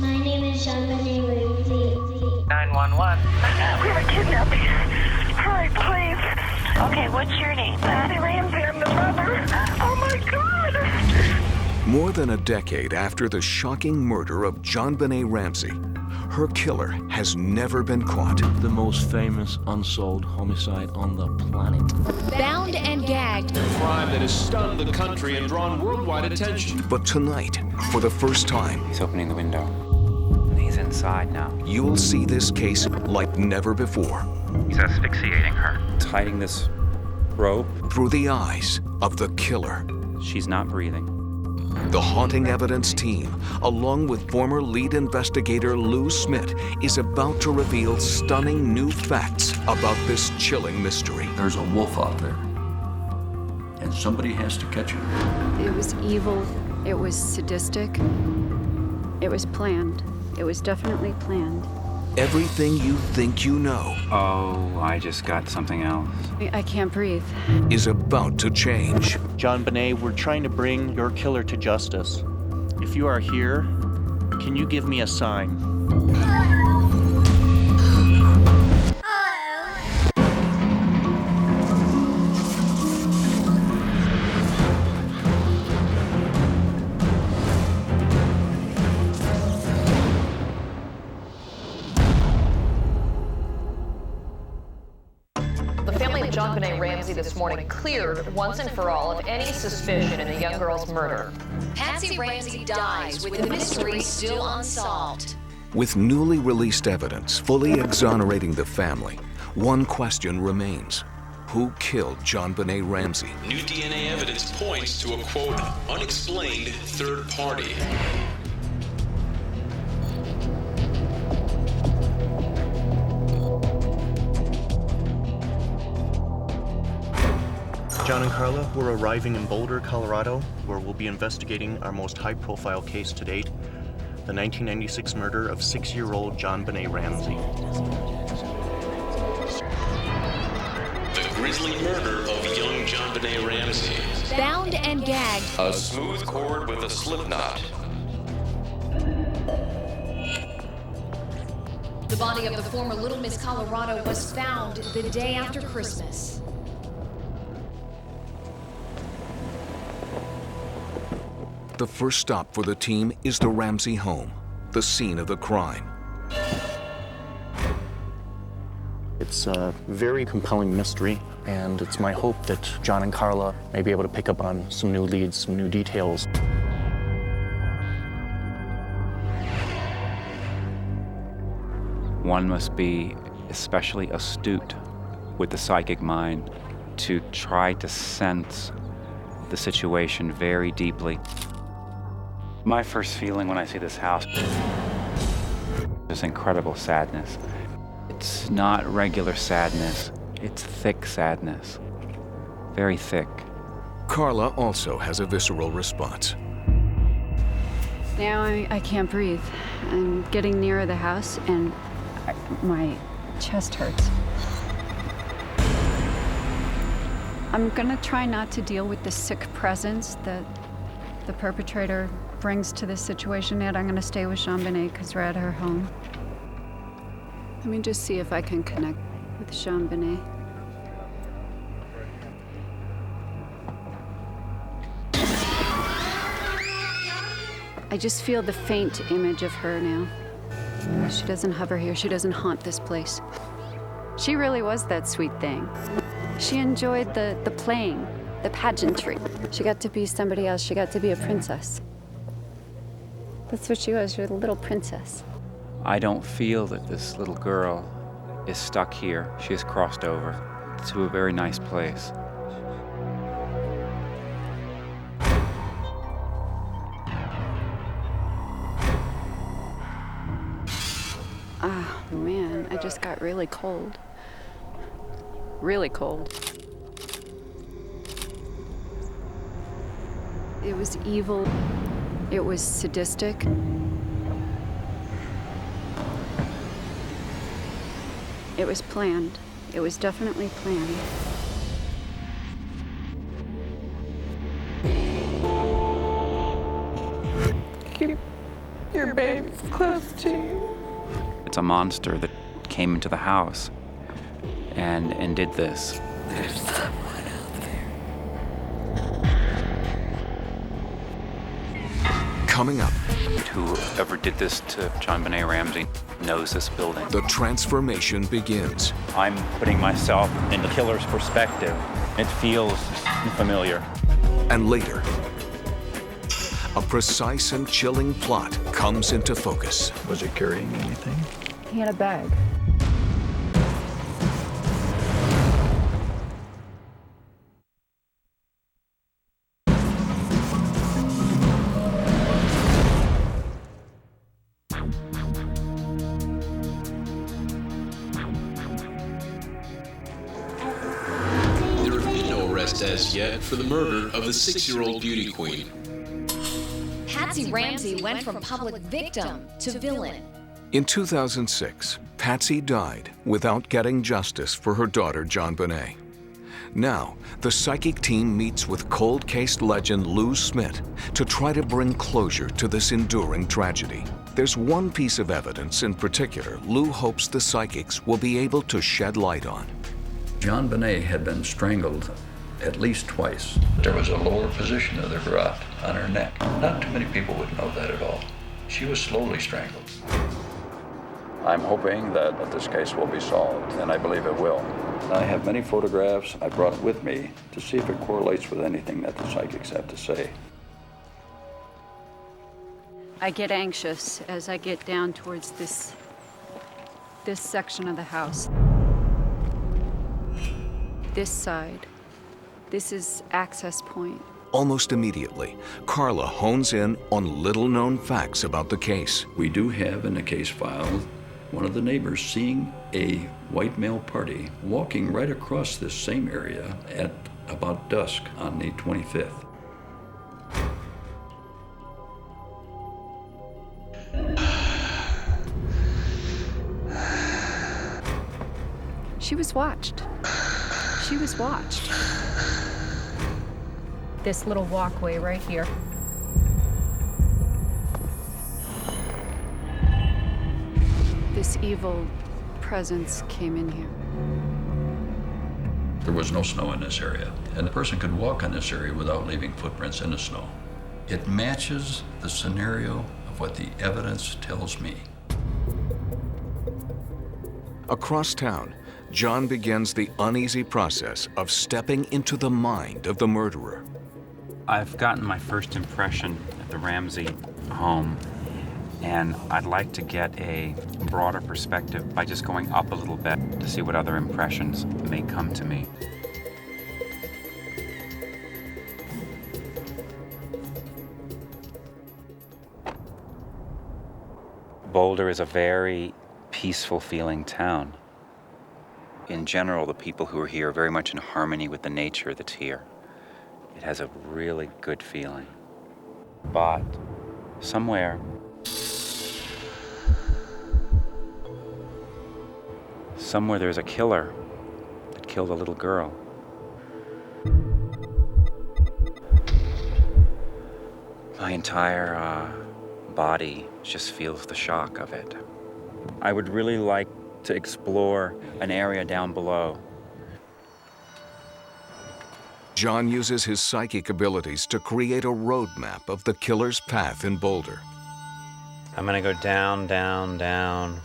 My name is JonBenet Ramsey. 911. We have a kidnapping. Hurry, please. Okay, what's your name? Ramsey, I'm the mother. Oh my God! More than a decade after the shocking murder of JonBenet Ramsey, her killer has never been caught. The most famous unsolved homicide on the planet. Bound and gagged. A crime that has stunned the country and drawn worldwide attention. But tonight, for the first time, He's opening the window. He's inside now. you'll see this case like never before He's asphyxiating her. He's hiding this rope. through the eyes of the killer. She's not breathing. The Haunting Evidence team, along with former lead investigator Lou Smith, is about to reveal stunning new facts about this chilling mystery. There's a wolf out there, and somebody has to catch him. It was evil. It was sadistic. It was planned. It was definitely planned. Everything you think you know Oh, I just got something else. I can't breathe. is about to change. JonBenet, we're trying to bring your killer to justice. If you are here, can you give me a sign? The family of JonBenet Ramsey this morning cleared once and for all of any suspicion in the young girl's murder. Patsy Ramsey dies with the mystery still unsolved. With newly released evidence fully exonerating the family, one question remains. Who killed JonBenet Ramsey? New DNA evidence points to a, quote, unexplained third party. John and Carla, we're arriving in Boulder, Colorado, where we'll be investigating our most high-profile case to date, the 1996 murder of 6-year-old JonBenet Ramsey. The grisly murder of young JonBenet Ramsey. Bound and gagged. A smooth cord with a slip knot. The body of the former Little Miss Colorado was found the day after Christmas. The first stop for the team is the Ramsey home, the scene of the crime. It's a very compelling mystery, and it's my hope that John and Carla may be able to pick up on some new leads, some new details. One must be especially astute with the psychic mind to try to sense the situation very deeply. My first feeling when I see this house is incredible sadness. It's not regular sadness, it's thick sadness. Very thick. Carla also has a visceral response. Now I can't breathe. I'm getting nearer the house, and my chest hurts. I'm gonna try not to deal with the sick presence that the perpetrator brings to this situation yet. I'm gonna stay with JonBenet because we're at her home. Let me just see if I can connect with JonBenet. I just feel the faint image of her now. She doesn't hover here, she doesn't haunt this place. She really was that sweet thing. She enjoyed the playing, the pageantry. She got to be somebody else, she got to be a princess. That's what she was, she was a little princess. I don't feel that this little girl is stuck here. She has crossed over to a very nice place. Ah, man, I just got really cold. Really cold. It was evil. It was sadistic. It was planned. It was definitely planned. Your baby's close to you. It's a monster that came into the house and did this. There's someone out there. Coming up, Whoever did this to JonBenet Ramsey knows this building. the transformation begins. I'm putting myself in the killer's perspective. It feels familiar. And later, a precise and chilling plot comes into focus. Was he carrying anything? He had a bag. There have been no arrests as yet for the murder of the 6-year-old beauty queen. Patsy Ramsey went from public victim to villain. In 2006, Patsy died without getting justice for her daughter, JonBenet. Now, the psychic team meets with cold case legend Lou Smit to try to bring closure to this enduring tragedy. There's one piece of evidence in particular Lou hopes the psychics will be able to shed light on. JonBenet had been strangled at least twice. There was a lower position of the garrote on her neck. Not too many people would know that at all. She was slowly strangled. I'm hoping that this case will be solved, and I believe it will. I have many photographs I brought with me to see if it correlates with anything that the psychics have to say. I get anxious as I get down towards this section of the house. This side. This is access point. Almost immediately, Carla hones in on little-known facts about the case. We do have in the case file one of the neighbors seeing a white male party walking right across this same area at about dusk on the 25th. She was watched. She was watched. This little walkway right here. This evil presence came in here. There was no snow in this area, and the person could walk on this area without leaving footprints in the snow. It matches the scenario of what the evidence tells me. Across town, John begins the uneasy process of stepping into the mind of the murderer. I've gotten my first impression at the Ramsey home, and I'd like to get a broader perspective by just going up a little bit to see what other impressions may come to me. Boulder is a very peaceful feeling town. In general, the people who are here are very much in harmony with the nature that's here. It has a really good feeling. But somewhere there's a killer that killed a little girl. My entire body just feels the shock of it. I would really like to explore an area down below. John uses his psychic abilities to create a roadmap of the killer's path in Boulder. I'm gonna go down, down, down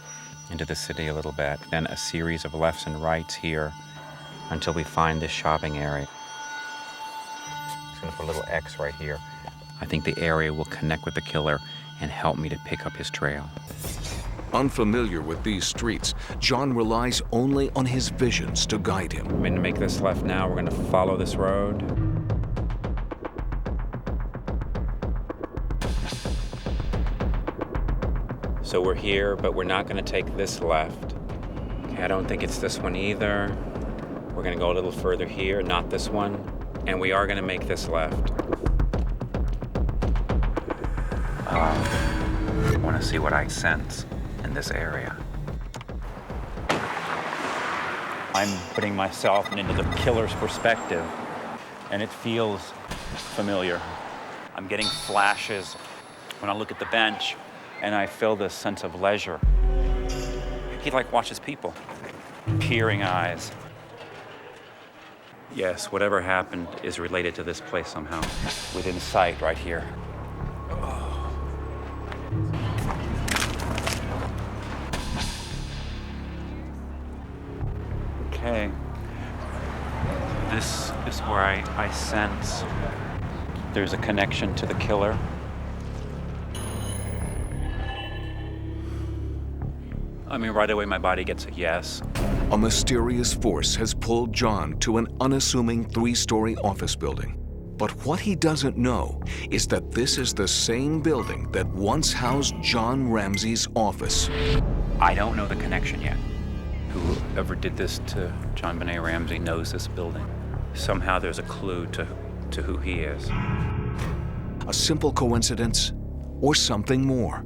into the city a little bit, then a series of lefts and rights here until we find this shopping area. I'm just gonna put a little X right here. I think the area will connect with the killer and help me to pick up his trail. Unfamiliar with these streets, John relies only on his visions to guide him. I'm gonna make this left now. We're gonna follow this road. So we're here, but we're not gonna take this left. Okay, I don't think it's this one either. We're gonna go a little further here, not this one. And we are gonna make this left. I wanna see what I sense in this area. I'm putting myself into the killer's perspective, and it feels familiar. I'm getting flashes when I look at the bench, and I feel this sense of leisure. He like watches people, peering eyes. Yes, whatever happened is related to this place somehow, within sight right here. Okay. This is where I sense there's a connection to the killer. I mean, right away my body gets a yes. A mysterious force has pulled John to an unassuming 3-story office building. But what he doesn't know is that this is the same building that once housed John Ramsey's office. I don't know the connection yet. Whoever did this to JonBenet Ramsey knows this building. Somehow there's a clue to who he is. A simple coincidence or something more?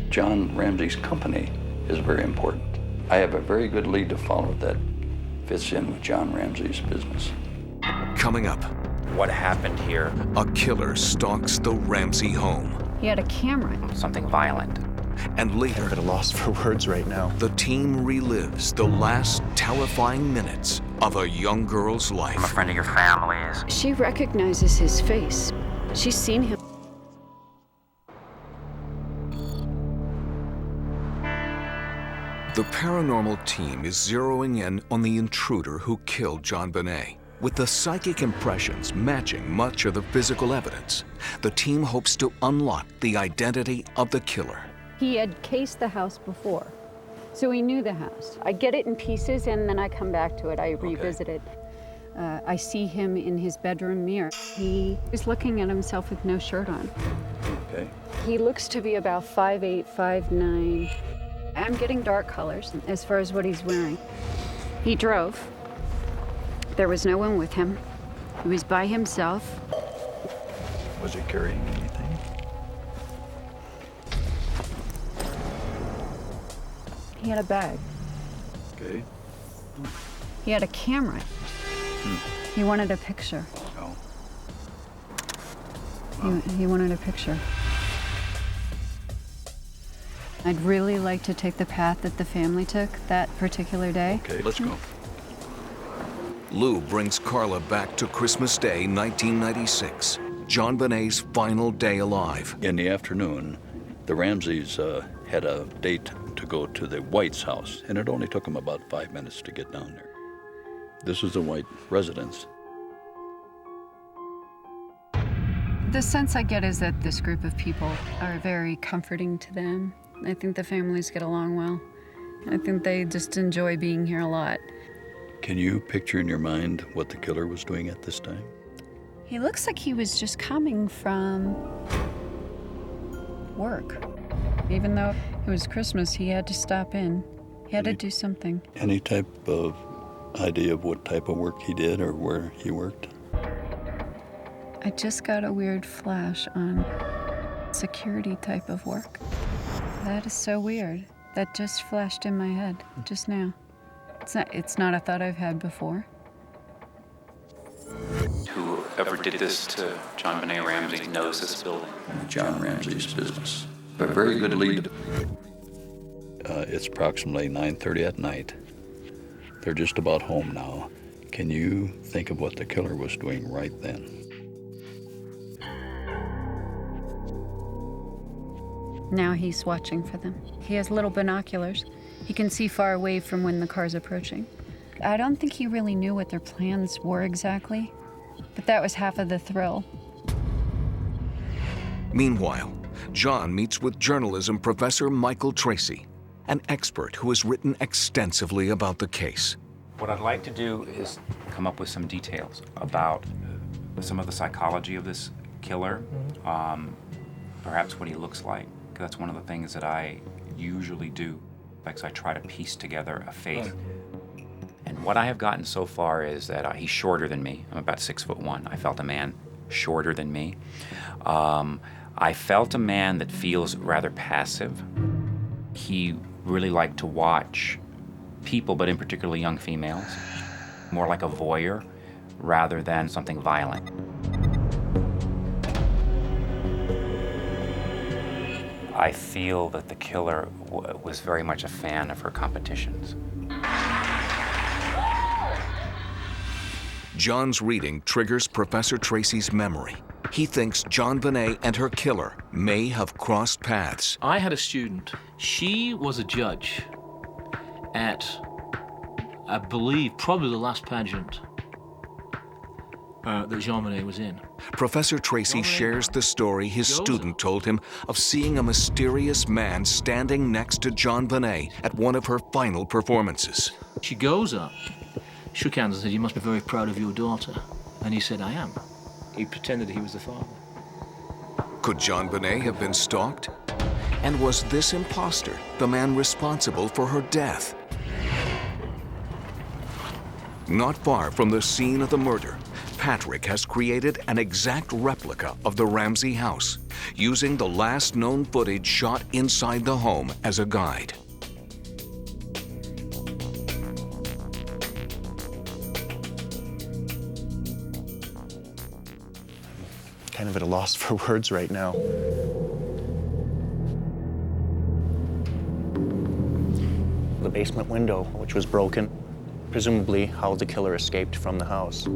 John Ramsey's company is very important. I have a very good lead to follow that fits in with John Ramsey's business. Coming up, What happened here? a killer stalks the Ramsey home. He had a camera. Something violent. And later, I'm at a loss for words right now. the team relives the last terrifying minutes of a young girl's I'm a life. friend of your family's. She recognizes his face. She's seen him. The paranormal team is zeroing in on the intruder who killed JonBenet. With the psychic impressions matching much of the physical evidence, the team hopes to unlock the identity of the killer. He had cased the house before, so he knew the house. I get it in pieces and then I come back to it. I revisit it. I see him in his bedroom mirror. He is looking at himself with no shirt on. Okay. He looks to be about 5'8", 5'9". I'm getting dark colors as far as what he's wearing. He drove. There was no one with him. He was by himself. Was he carrying anything? He had a bag. Okay. He had a camera. He wanted a picture. Oh. He wanted a picture. I'd really like to take the path that the family took that particular day. Okay, let's go. Lou brings Carla back to Christmas Day, 1996, JonBenet's final day alive. In the afternoon, the Ramseys had a date to go to the White's house, and it only took them about 5 minutes to get down there. This is the White residence. The sense I get is that this group of people are very comforting to them. I think the families get along well. I think they just enjoy being here a lot. Can you picture in your mind what the killer was doing at this time? He looks like he was just coming from work. Even though it was Christmas, he had to stop in. He had to do something. Any type of idea of what type of work he did or where he worked? I just got a weird flash on security type of work. That is so weird. That just flashed in my head just now. It's not a thought I've had before. Whoever did this to JonBenet Ramsey knows this building. John Ramsey's business. A very good lead. It's approximately 9:30 at night. They're just about home now. Can you think of what the killer was doing right then? Now he's watching for them. He has little binoculars. He can see far away from when the car's approaching. I don't think he really knew what their plans were exactly, but that was half of the thrill. Meanwhile, John meets with journalism professor Michael Tracy, an expert who has written extensively about the case. What I'd like to do is come up with some details about some of the psychology of this killer, perhaps what he looks like. That's one of the things that I usually do, because I try to piece together a face. And what I have gotten so far is that he's shorter than me. I'm about 6'1". I felt a man shorter than me. I felt a man that feels rather passive. He really liked to watch people, but in particular young females, more like a voyeur rather than something violent. I feel that the killer was very much a fan of her competitions. John's reading triggers Professor Tracy's memory. He thinks JonBenet and her killer may have crossed paths. I had a student. She was a judge at, I believe, probably the last pageant that JonBenet was in. Professor Tracy shares the story his student told him of seeing a mysterious man standing next to JonBenet at one of her final performances. She goes up, shook hands and said, "You must be very proud of your daughter." And he said, "I am." He pretended he was the father. Could JonBenet have been stalked? And was this imposter the man responsible for her death? Not far from the scene of the murder, Patrick has created an exact replica of the Ramsey house, using the last known footage shot inside the home as a guide. Kind of at a loss for words right now. The basement window, which was broken, presumably how the killer escaped from the house.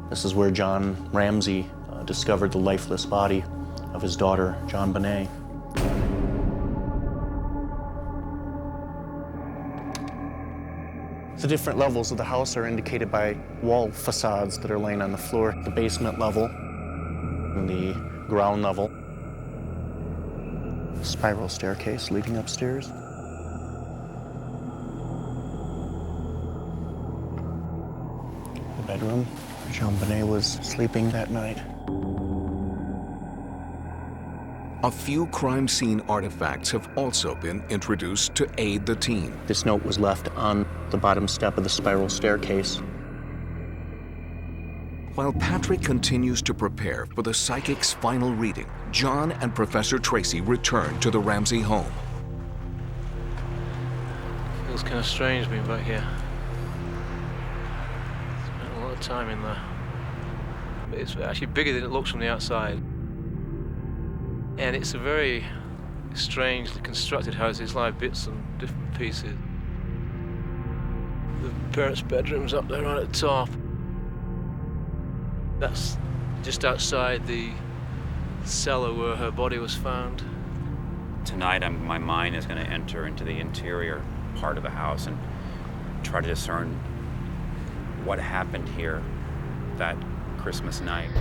This is where John Ramsey discovered the lifeless body of his daughter, JonBenet. The different levels of the house are indicated by wall facades that are laying on the floor. The basement level and the ground level. Spiral staircase leading upstairs. The bedroom where JonBenet was sleeping that night. A few crime scene artifacts have also been introduced to aid the team. This note was left on the bottom step of the spiral staircase. While Patrick continues to prepare for the psychic's final reading, John and Professor Tracy return to the Ramsey home. Feels kind of strange being back here. Spent a lot of time in there. But it's actually bigger than it looks from the outside. And it's a very strangely constructed house. It's like bits and different pieces. The parents' bedroom's up there right at the top. That's just outside the cellar where her body was found. Tonight, my mind is going to enter into the interior part of the house and try to discern what happened here that Christmas night.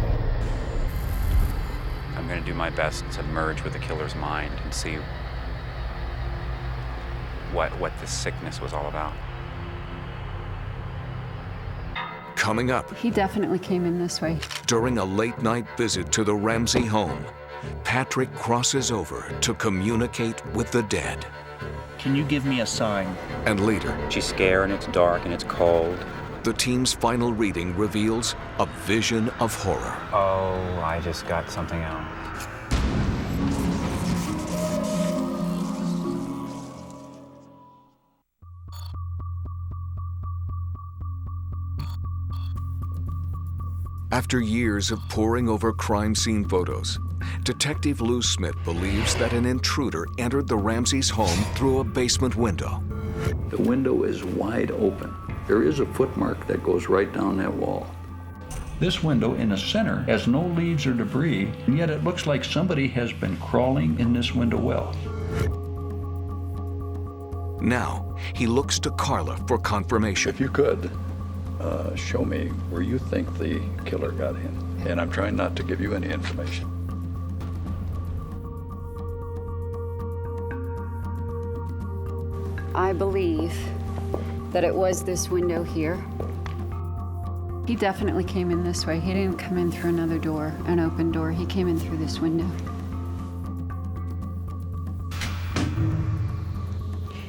I'm going to do my best to merge with the killer's mind and see what this sickness was all about. Coming up. He definitely came in this way. During a late-night visit to the Ramsey home, Patrick crosses over to communicate with the dead. Can you give me a sign? And later, She's scared and it's dark and it's cold. the team's final reading reveals a vision of horror. Oh, I just got something out. After years of poring over crime scene photos, Detective Lou Smith believes that an intruder entered the Ramseys' home through a basement window. The window is wide open. There is a footmark that goes right down that wall. This window in the center has no leaves or debris, and yet it looks like somebody has been crawling in this window well. Now, he looks to Carla for confirmation. If you could, show me where you think the killer got in. And I'm trying not to give you any information. I believe that it was this window here. He definitely came in this way. He didn't come in through another door, an open door. He came in through this window.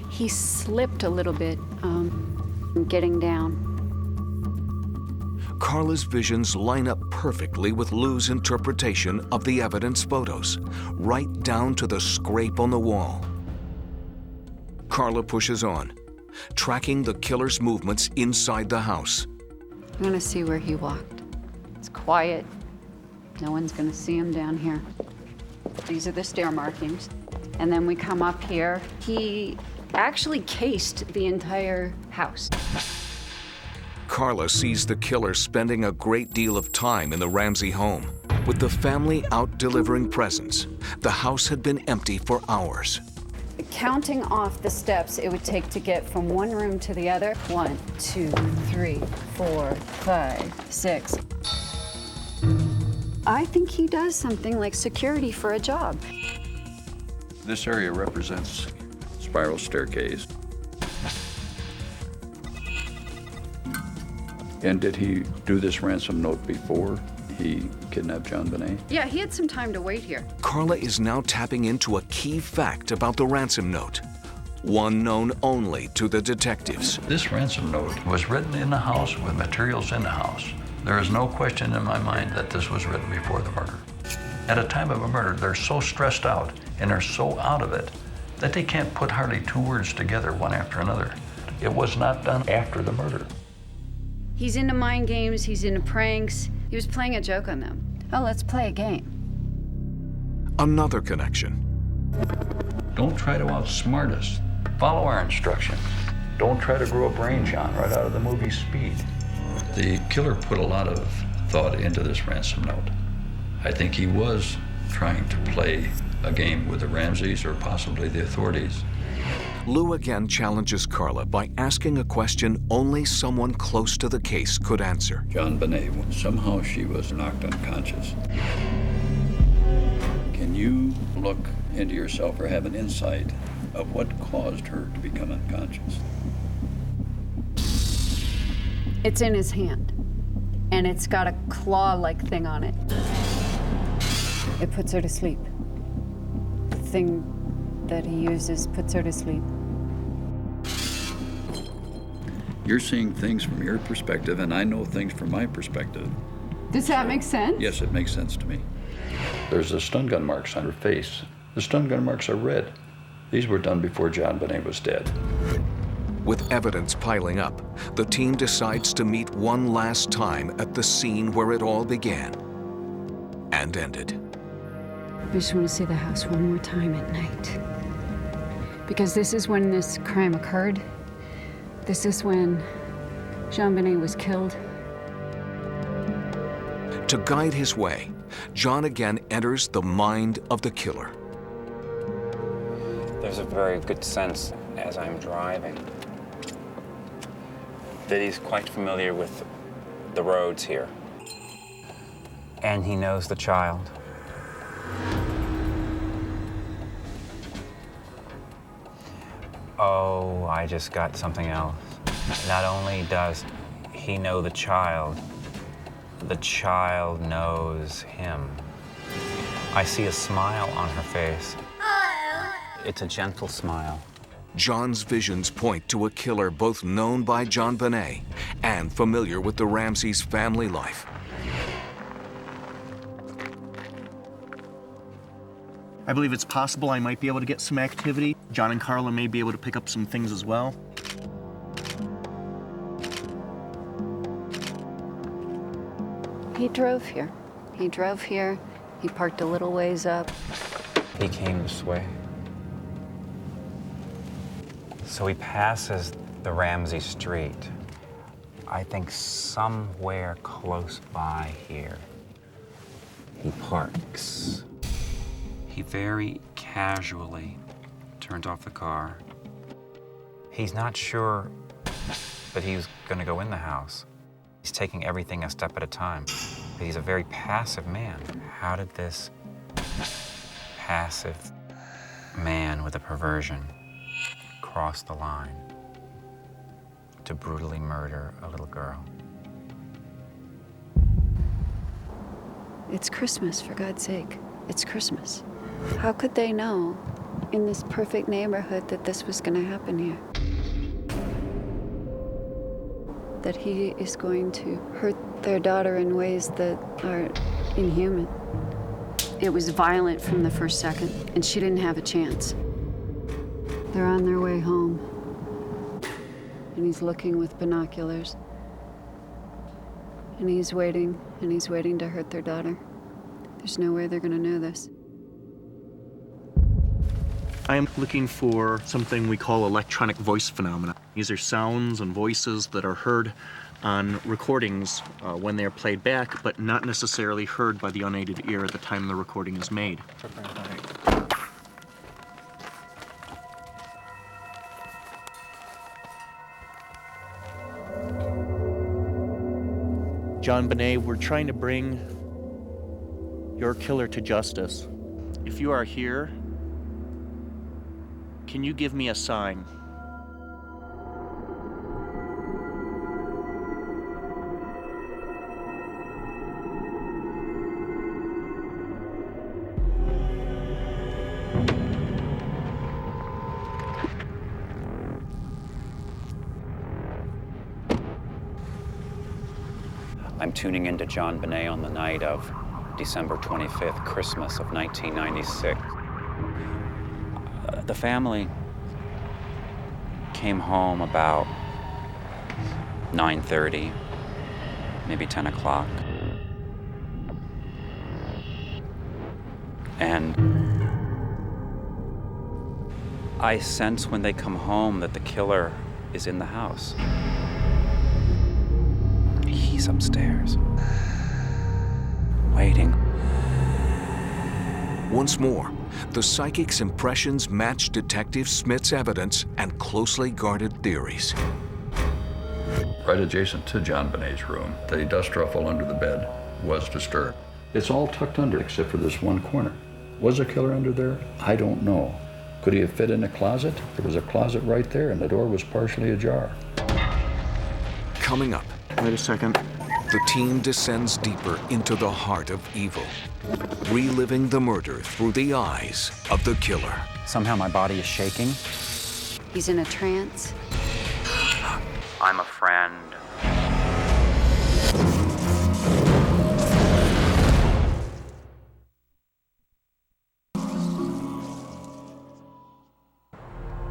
He slipped a little bit getting down. Carla's visions line up perfectly with Lou's interpretation of the evidence photos, right down to the scrape on the wall. Carla pushes on. tracking the killer's movements inside the house. I'm gonna see where he walked. It's quiet. No one's gonna see him down here. These are the stair markings. And then we come up here. He actually cased the entire house. Carla sees the killer spending a great deal of time in the Ramsey home. With the family out delivering presents, the house had been empty for hours. Counting off the steps it would take to get from one room to the other. 1, 2, 3, 4, 5, 6. I think he does something like security for a job. This area represents spiral staircase. And did he do this ransom note before he kidnapped JonBenet? Yeah, he had some time to wait here. Carla is now tapping into a key fact about the ransom note, one known only to the detectives. This ransom note was written in the house with materials in the house. There is no question in my mind that this was written before the murder. At a time of a murder, they're so stressed out and they're so out of it that they can't put hardly two words together one after another. It was not done after the murder. He's into mind games, he's into pranks. He was playing a joke on them. Oh, let's play a game. Another connection. Don't try to outsmart us. Follow our instructions. Don't try to grow a brain, John, right out of the movie Speed. The killer put a lot of thought into this ransom note. I think he was trying to play a game with the Ramseys or possibly the authorities. Lou again challenges Carla by asking a question only someone close to the case could answer. JonBenet, somehow she was knocked unconscious. Can you look into yourself or have an insight of what caused her to become unconscious? It's in his hand, and it's got a claw-like thing on it. It puts her to sleep. The thing that he uses puts her to sleep. You're seeing things from your perspective, and I know things from my perspective. Does that make sense? Yes, it makes sense to me. There's the stun gun marks on her face. The stun gun marks are red. These were done before JonBenet was dead. With evidence piling up, the team decides to meet one last time at the scene where it all began and ended. I just want to see the house one more time at night. Because this is when this crime occurred. This is when JonBenet was killed. To guide his way, John again enters the mind of the killer. There's a very good sense as I'm driving that he's quite familiar with the roads here. And he knows the child. Oh, I just got something else. Not only does he know the child knows him. I see a smile on her face. It's a gentle smile. John's visions point to a killer both known by JonBenet and familiar with the Ramseys' family life. I believe it's possible I might be able to get some activity. John and Carla may be able to pick up some things as well. He drove here. He drove here. He parked a little ways up. He came this way. So he passes the Ramsey Street. I think somewhere close by here, he parks. He very casually turns off the car. He's not sure that he's gonna go in the house. He's taking everything a step at a time. But he's a very passive man. How did this passive man with a perversion cross the line to brutally murder a little girl? It's Christmas, for God's sake. It's Christmas. How could they know in this perfect neighborhood that this was going to happen here? That he is going to hurt their daughter in ways that are inhuman. It was violent from the first second, and she didn't have a chance. They're on their way home. and he's looking with binoculars. And he's waiting to hurt their daughter. There's no way they're gonna know this. I am looking for something we call electronic voice phenomena. These are sounds and voices that are heard on recordings when they're played back, but not necessarily heard by the unaided ear at the time the recording is made. JonBenet, we're trying to bring your killer to justice. If you are here, can you give me a sign? I'm tuning into JonBenet on the night of December 25th, Christmas of 1996. The family came home about 9:30, maybe 10 o'clock. And I sense when they come home that the killer is in the house. He's upstairs, waiting. Once more, the psychic's impressions match Detective Smith's evidence and closely guarded theories. Right adjacent to JonBenet's room, the dust ruffle under the bed was disturbed. It's all tucked under except for this one corner. Was a killer under there? I don't know. Could he have fit in a closet? There was a closet right there and the door was partially ajar. Coming up. Wait a second. The team descends deeper into the heart of evil, reliving the murder through the eyes of the killer. Somehow my body is shaking. He's in a trance. I'm a friend.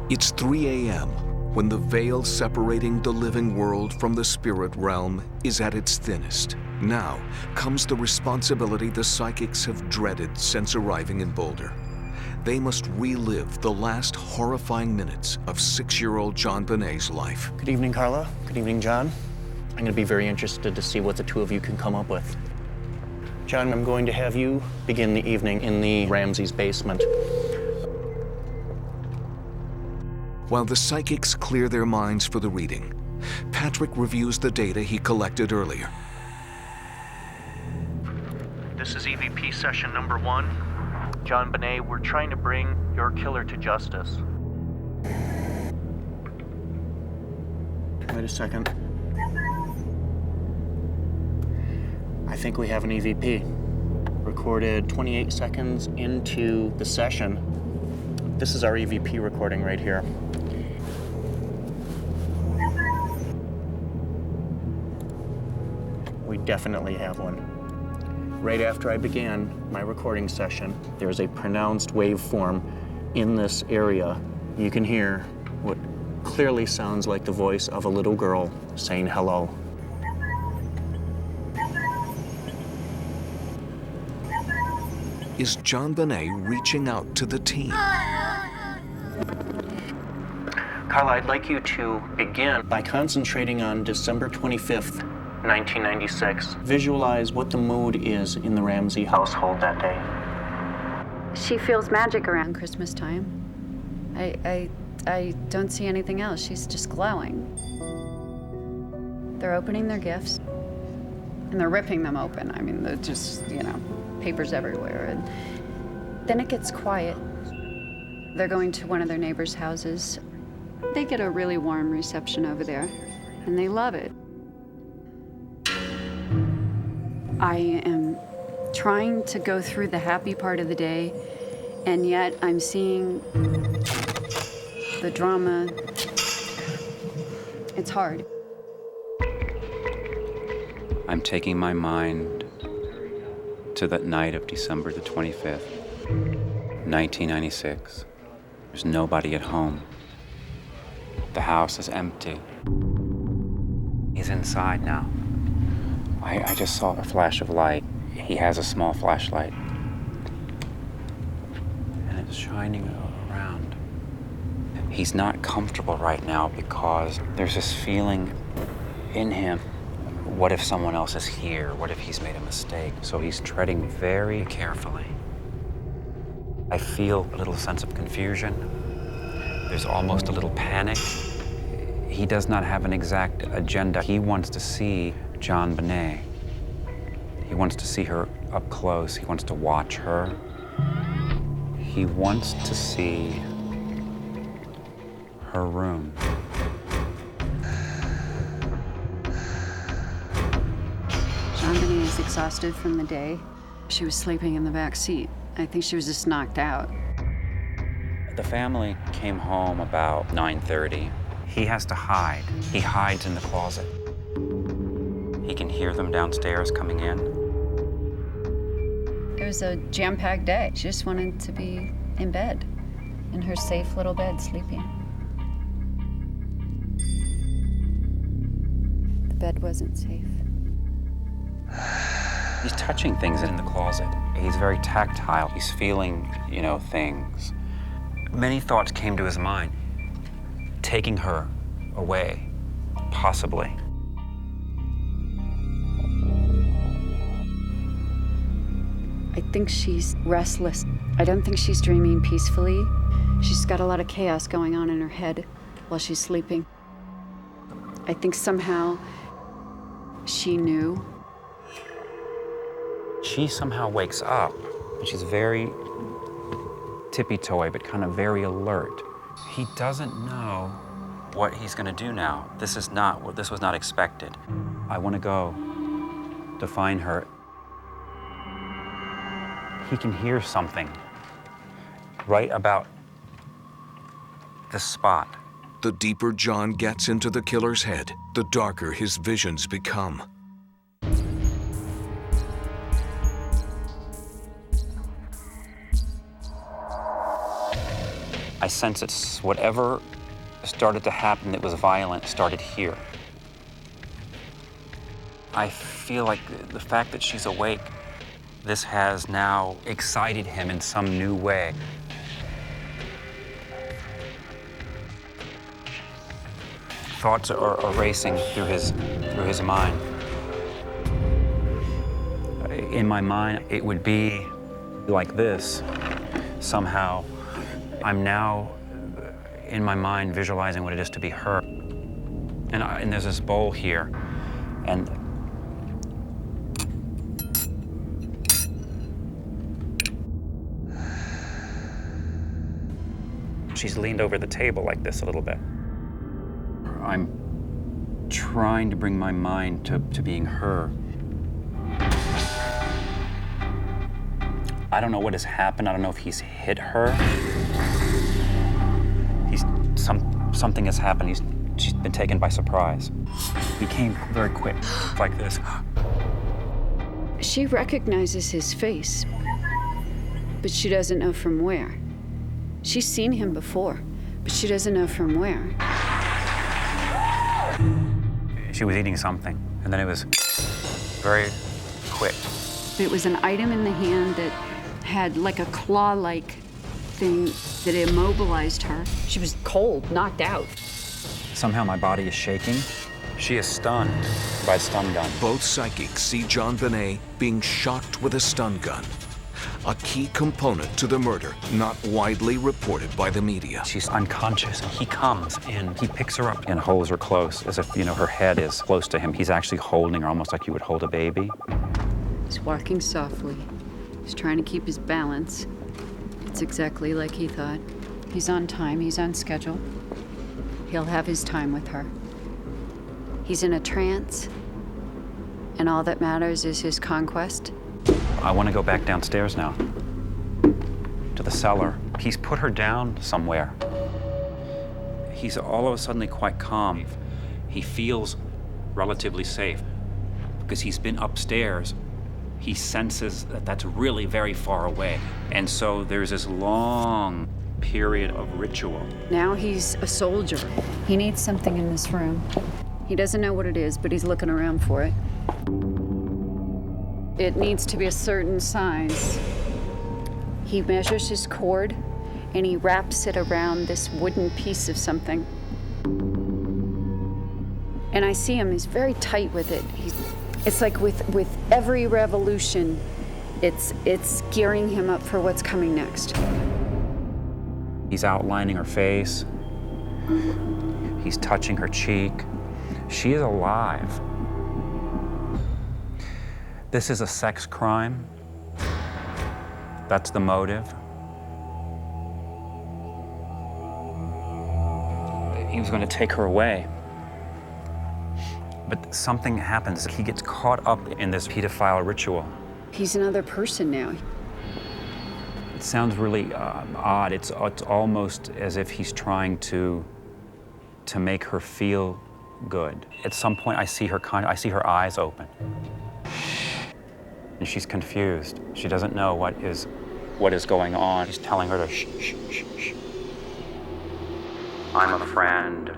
It's 3 a.m. when the veil separating the living world from the spirit realm is at its thinnest. Now comes the responsibility the psychics have dreaded since arriving in Boulder. They must relive the last horrifying minutes of 6-year-old JonBenet's life. Good evening, Carla. Good evening, John. I'm going to be very interested to see what the two of you can come up with. John, I'm going to have you begin the evening in the Ramsey's basement. While the psychics clear their minds for the reading, Patrick reviews the data he collected earlier. This is EVP session number 1. JonBenet, we're trying to bring your killer to justice. Wait a second. I think we have an EVP. Recorded 28 seconds into the session. This is our EVP recording right here. We definitely have one. Right after I began my recording session, there's a pronounced waveform in this area. You can hear what clearly sounds like the voice of a little girl saying hello. Is JonBenet reaching out to the team? Carla, I'd like you to begin by concentrating on December 25th, 1996. Visualize what the mood is in the Ramsey household that day. She feels magic around Christmas time. I don't see anything else. She's just glowing. They're opening their gifts, and they're ripping them open. I mean, they're just, papers everywhere. And then it gets quiet. They're going to one of their neighbors' houses. They get a really warm reception over there, and they love it. I am trying to go through the happy part of the day, and yet I'm seeing the drama. It's hard. I'm taking my mind to that night of December the 25th, 1996. There's nobody at home. The house is empty. He's inside now. I just saw a flash of light. He has a small flashlight. And it's shining around. He's not comfortable right now because there's this feeling in him. What if someone else is here? What if he's made a mistake? So he's treading very carefully. I feel a little sense of confusion. There's almost a little panic. He does not have an exact agenda. He wants to see JonBenet. He wants to see her up close. He wants to watch her. He wants to see her room. JonBenet is exhausted from the day. She was sleeping in the back seat. I think she was just knocked out. The family came home about 9:30. He has to hide. He hides in the closet. He can hear them downstairs coming in. It was a jam-packed day. She just wanted to be in bed, in her safe little bed, sleeping. The bed wasn't safe. He's touching things in the closet. He's very tactile. He's feeling, things. Many thoughts came to his mind. Taking her away, possibly. I think she's restless. I don't think she's dreaming peacefully. She's got a lot of chaos going on in her head while she's sleeping. I think somehow she knew. She somehow wakes up, and she's very tippy-toey, but kind of very alert. He doesn't know what he's gonna do now. This was not expected. I wanna go to find her. He can hear something right about this spot. The deeper John gets into the killer's head, the darker his visions become. I sense it's whatever started to happen that was violent started here. I feel like the fact that she's awake, this has now excited him in some new way. Thoughts are racing through his mind. In my mind, it would be like this. Somehow, I'm now, in my mind, visualizing what it is to be her. And there's this bowl here, and she's leaned over the table like this a little bit. I'm trying to bring my mind to being her. I don't know what has happened. I don't know if he's hit her. Something has happened. She's been taken by surprise. He came very quick, like this. She recognizes his face, but she doesn't know from where. She's seen him before, but she doesn't know from where. She was eating something, and then it was very quick. It was an item in the hand that had like a claw-like thing that immobilized her. She was cold, knocked out. Somehow my body is shaking. She is stunned by a stun gun. Both psychics see JonBenet being shocked with a stun gun, a key component to the murder not widely reported by the media. She's unconscious, and he comes and he picks her up and holds her close, as if, her head is close to him. He's actually holding her, almost like you would hold a baby. He's walking softly. He's trying to keep his balance. It's exactly like he thought. He's on time, he's on schedule. He'll have his time with her. He's in a trance, and all that matters is his conquest. I want to go back downstairs now, to the cellar. He's put her down somewhere. He's all of a sudden quite calm. He feels relatively safe because he's been upstairs. He senses that that's really very far away. And so there's this long period of ritual. Now he's a soldier. He needs something in this room. He doesn't know what it is, but he's looking around for it. It needs to be a certain size. He measures his cord and he wraps it around this wooden piece of something. And I see him, he's very tight with it. It's like with every revolution, it's gearing him up for what's coming next. He's outlining her face. He's touching her cheek. She is alive. This is a sex crime. That's the motive. He was going to take her away. But something happens. He gets caught up in this pedophile ritual. He's another person now. It sounds really odd. It's almost as if he's trying to make her feel good. At some point, I see her eyes open, and she's confused. She doesn't know what is going on. He's telling her to shh, shh, shh, shh. I'm a friend.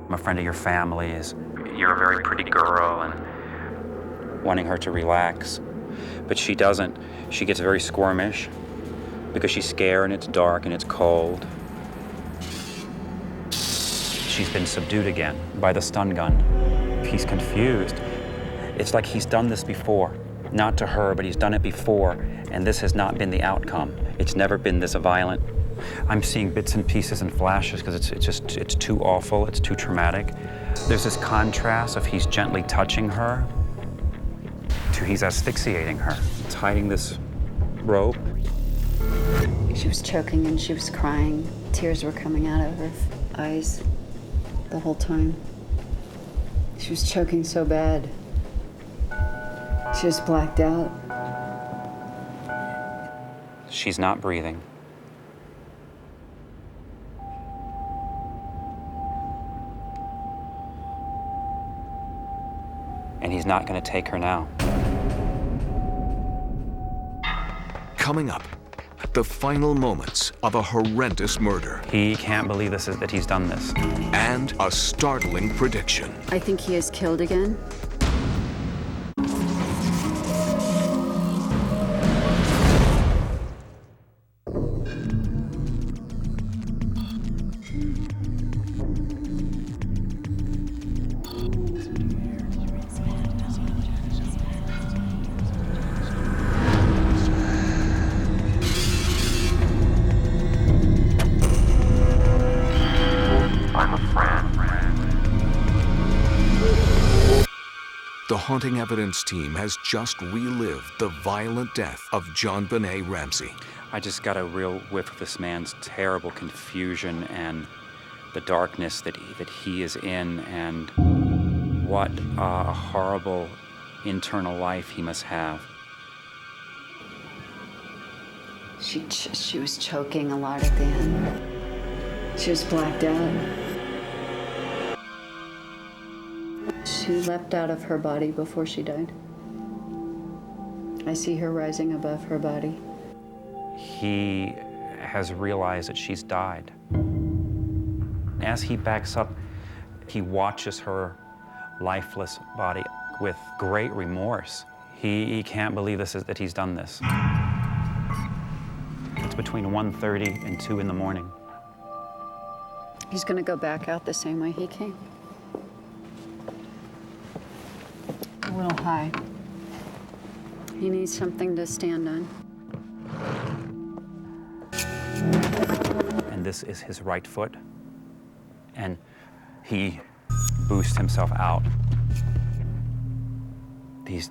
I'm a friend of your family's. You're a very pretty girl, and wanting her to relax. But she doesn't. She gets very squirmish because she's scared and it's dark and it's cold. She's been subdued again by the stun gun. He's confused. It's like he's done this before. Not to her, but he's done it before, and this has not been the outcome. It's never been this violent. I'm seeing bits and pieces and flashes because it's too awful, it's too traumatic. There's this contrast of he's gently touching her to he's asphyxiating her. It's hiding this rope. She was choking and she was crying. Tears were coming out of her eyes the whole time. She was choking so bad. She was blacked out. She's not breathing. And he's not going to take her now. Coming up, the final moments of a horrendous murder. He can't believe that he's done this. And a startling prediction. I think he is killed again. The Haunting Evidence team has just relived the violent death of JonBenet Ramsey. I just got a real whiff of this man's terrible confusion and the darkness that he is in, and what a horrible internal life he must have. She was choking a lot at the end. She was blacked out. She leapt out of her body before she died. I see her rising above her body. He has realized that she's died. As he backs up, he watches her lifeless body with great remorse. He can't believe that he's done this. It's between 1:30 and 2 in the morning. He's gonna go back out the same way he came. A little high. He needs something to stand on. And this is his right foot. And he boosts himself out. He's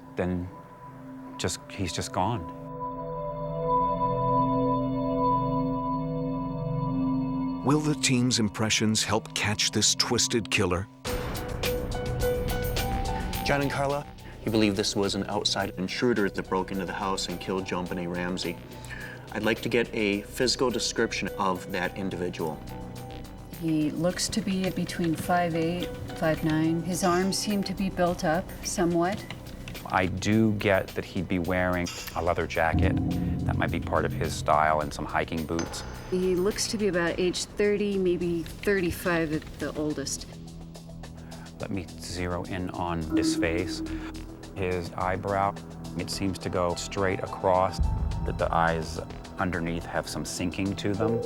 just gone. Will the team's impressions help catch this twisted killer? John and Carla, you believe this was an outside intruder that broke into the house and killed JonBenet Ramsey. I'd like to get a physical description of that individual. He looks to be between 5'8", 5'9". His arms seem to be built up somewhat. I do get that he'd be wearing a leather jacket, That might be part of his style, and some hiking boots. He looks to be about age 30, maybe 35 at the oldest. Let me zero in on his face. His eyebrow, it seems to go straight across. The eyes underneath have some sinking to them.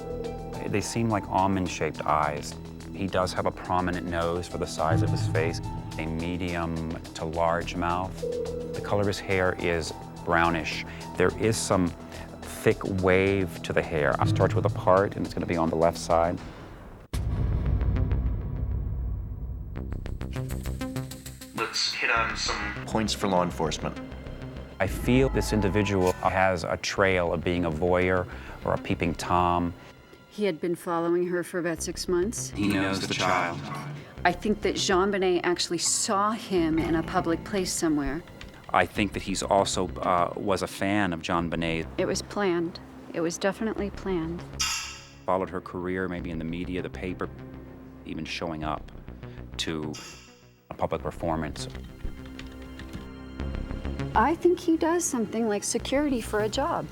They seem like almond-shaped eyes. He does have a prominent nose for the size of his face, a medium to large mouth. The color of his hair is brownish. There is some thick wave to the hair. It starts with a part, and it's going to be on the left side. Let's hit on some points for law enforcement. I feel this individual has a trail of being a voyeur or a peeping Tom. He had been following her for about 6 months. He knows the child. I think that JonBenet actually saw him in a public place somewhere. I think that he's also was a fan of JonBenet. It was planned. It was definitely planned. Followed her career, maybe in the media, the paper, even showing up to a public performance. I think he does something like security for a job.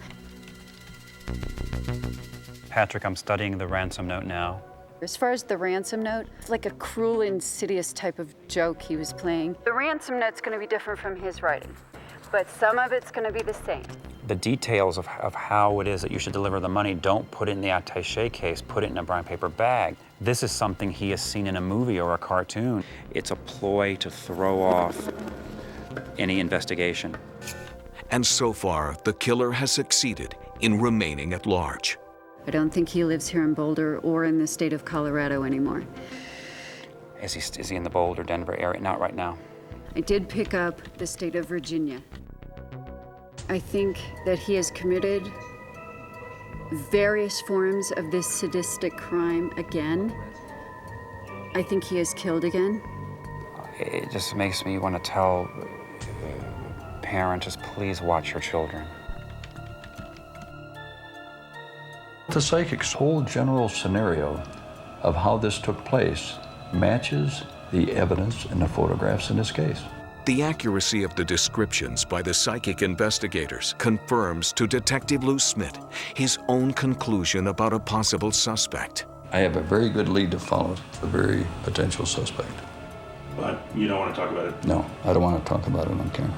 Patrick, I'm studying the ransom note now. As far as the ransom note, it's like a cruel, insidious type of joke he was playing. The ransom note's going to be different from his writing, but some of it's going to be the same. The details of how it is that you should deliver the money, don't put it in the attaché case, put it in a brown paper bag. This is something he has seen in a movie or a cartoon. It's a ploy to throw off any investigation. And so far, the killer has succeeded in remaining at large. I don't think he lives here in Boulder or in the state of Colorado anymore. Is he in the Boulder, Denver area? Not right now. I did pick up the state of Virginia. I think that he has committed various forms of this sadistic crime again. I think he has killed again. It just makes me want to tell parents, just please watch your children. The psychic's whole general scenario of how this took place matches the evidence in the photographs in this case. The accuracy of the descriptions by the psychic investigators confirms to Detective Lou Smith his own conclusion about a possible suspect. I have a very good lead to follow, a very potential suspect. But you don't want to talk about it? No, I don't want to talk about it on camera.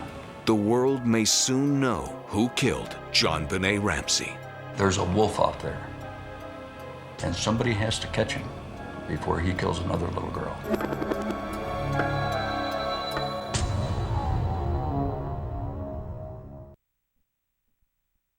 The world may soon know who killed JonBenet Ramsey. There's a wolf out there, and somebody has to catch him before he kills another little girl.